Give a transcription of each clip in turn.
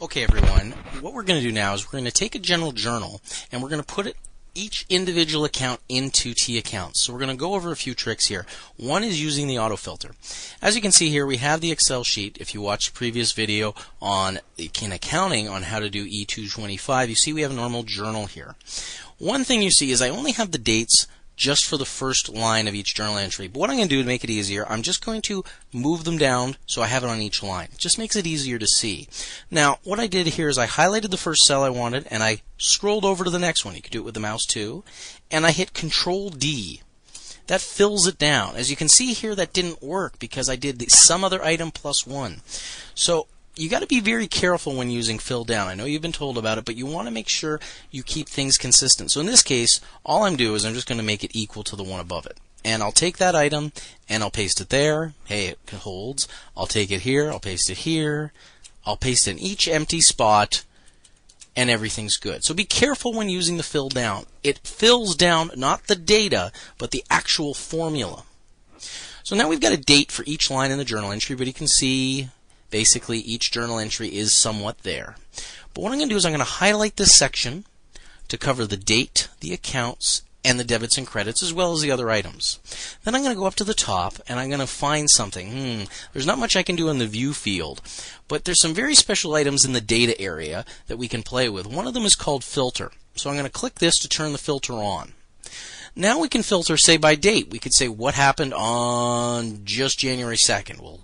Okay, everyone, what we're going to do now is we're going to take a general journal and we're going to put each individual account into T accounts. So we're going to go over a few tricks here. One is using the autofilter. As you can see here, we have the Excel sheet. If you watched the previous video on in accounting on how to do E225, you see we have a normal journal here. One thing you see is I only have the dates just for the first line of each journal entry. But what I'm going to do to make it easier, I'm just going to move them down so I have it on each line. It just makes it easier to see. Now, what I did here is I highlighted the first cell I wanted and I scrolled over to the next one. You could do it with the mouse too. And I hit Control D. That fills it down. As you can see here, that didn't work because I did some other item plus one. So you got to be very careful when using fill down. I know you've been told about it, but you want to make sure you keep things consistent. So in this case, all I'm doing is I'm just going to make it equal to the one above it. And I'll take that item and I'll paste it there. Hey, it holds. I'll take it here. I'll paste it here. I'll paste it in each empty spot, and everything's good. So be careful when using the fill down. It fills down not the data, but the actual formula. So now we've got a date for each line in the journal entry, but you can see basically each journal entry is somewhat there. But what I'm going to do is I'm going to highlight this section to cover the date, the accounts, and the debits and credits, as well as the other items. Then I'm going to go up to the top and I'm going to find something. There's not much I can do in the view field, but there's some very special items in the data area that we can play with. One of them is called filter. So I'm going to click this to turn the filter on. Now we can filter, say, by date. We could say what happened on just January 2nd. We'll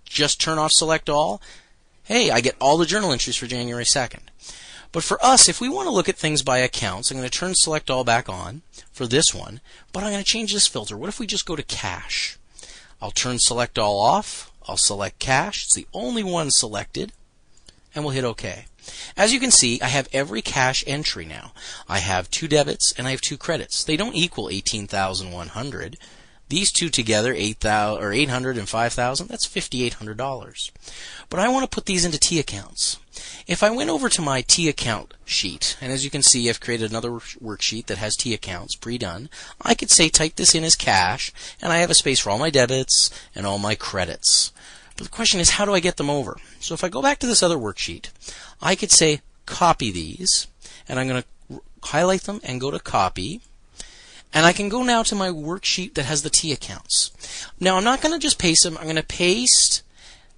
just turn off select all. Hey, I get all the journal entries for January 2nd. But for us, if we want to look at things by accounts, I'm going to turn select all back on for this one, but I'm going to change this filter. What if we just go to cash? I'll turn select all off. I'll select cash. It's the only one selected, and we'll hit OK. As you can see, I have every cash entry now. I have 2 debits and I have 2 credits. They don't equal 18,100. These two together, 800 and 5,000, that's $5,800. But I want to put these into T accounts. If I went over to my T account sheet, and as you can see, I've created another worksheet that has T accounts pre-done, I could say type this in as cash, and I have a space for all my debits and all my credits. But the question is, how do I get them over? So if I go back to this other worksheet, I could say copy these, and I'm going to highlight them and go to copy. And I can go now to my worksheet that has the T accounts. Now I'm not going to just paste them. I'm going to paste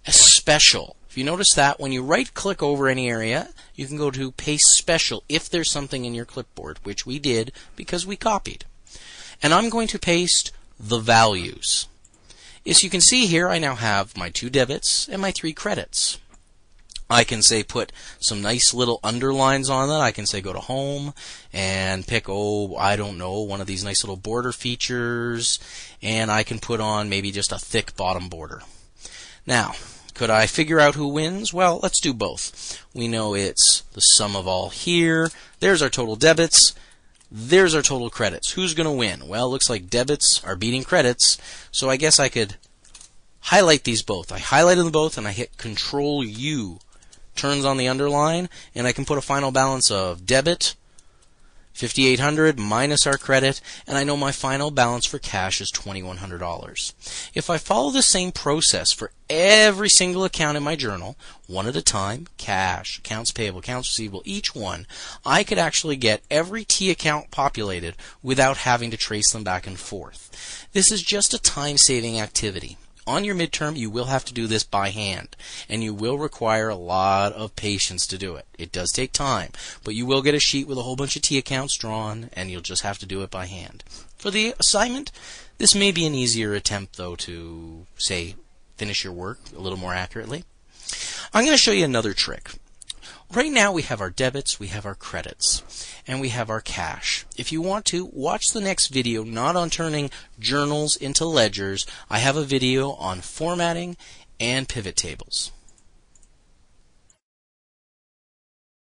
a special. If you notice that, when you right-click over any area, you can go to Paste Special if there's something in your clipboard, which we did because we copied. And I'm going to paste the values. As you can see here, I now have my 2 debits and my 3 credits. I can say put some nice little underlines on that. I can say go to home and pick, I don't know, one of these nice little border features, and I can put on maybe just a thick bottom border. Now, could I figure out who wins? Well, let's do both. We know it's the sum of all here. There's our total debits. There's our total credits. Who's going to win? Well, it looks like debits are beating credits, so I guess I could highlight these both. I highlighted them both and I hit Control U. Turns on the underline, and I can put a final balance of debit, 5,800 minus our credit, and I know my final balance for cash is $2,100. If I follow the same process for every single account in my journal, one at a time, cash, accounts payable, accounts receivable, each one, I could actually get every T account populated without having to trace them back and forth. This is just a time-saving activity. On your midterm, you will have to do this by hand, and you will require a lot of patience to do it. It does take time, but you will get a sheet with a whole bunch of T accounts drawn, and you'll just have to do it by hand. For the assignment, this may be an easier attempt, though, to, say, finish your work a little more accurately. I'm going to show you another trick. Right now we have our debits, we have our credits, and we have our cash. If you want to, watch the next video, not on turning journals into ledgers. I have a video on formatting and pivot tables.